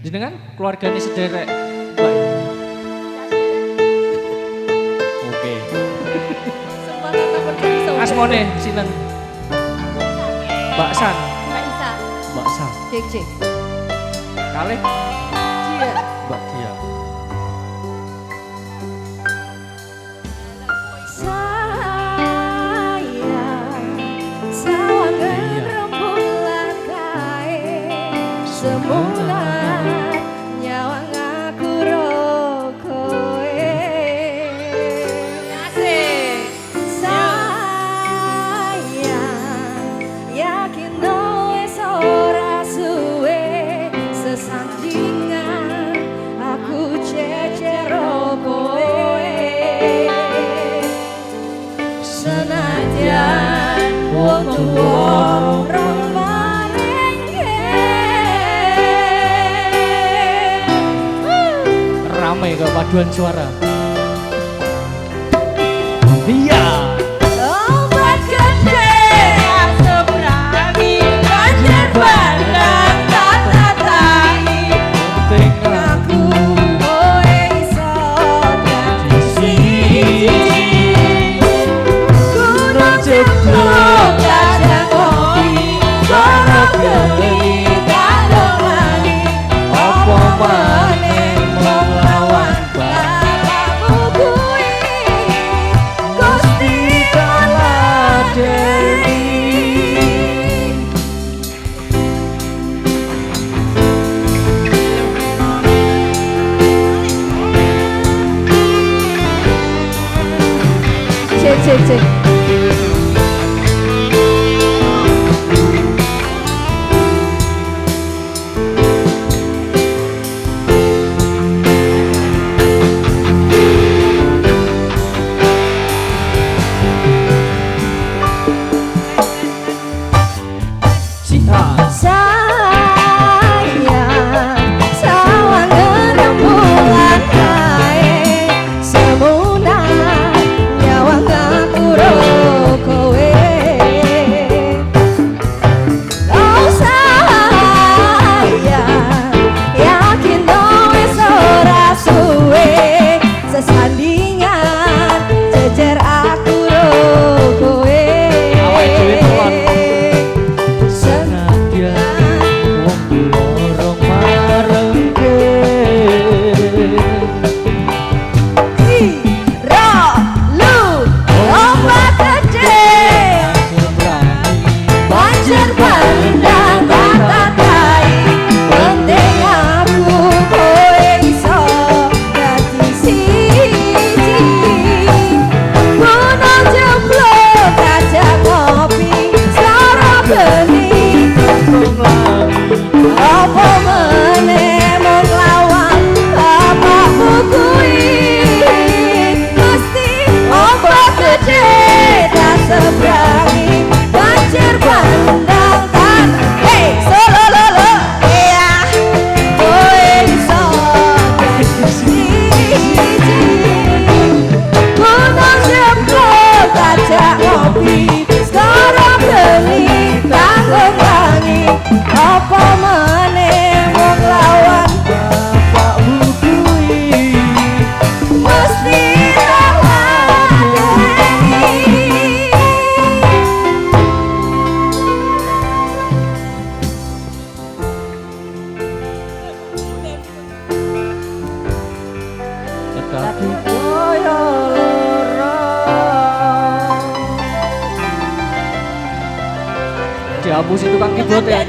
Jenengan keluargane sederek, Mbak. Oke. Semangat apa bisa. Asmone sinten? Mbak San. Mbak Isa. Mbak San. Cek cek. Kalih Dia. Mbak Dia. Semula nyawa ngaku rokoe asik sayang yakin wes ora suwe sesandingan aku cecer rokoe senajan wong tuwa ramai ke paduan suara. Iya. Ombak gede seberangi banjir bandang tata-tani aku kowe iso dadi siji gunung jeblok gajah kopi sorok geni karo mani opo maneh mung lawan bapakmu kuwi Gusti Kaladeni. Cek cek cek. Dihapus itu kaki keyboard ya.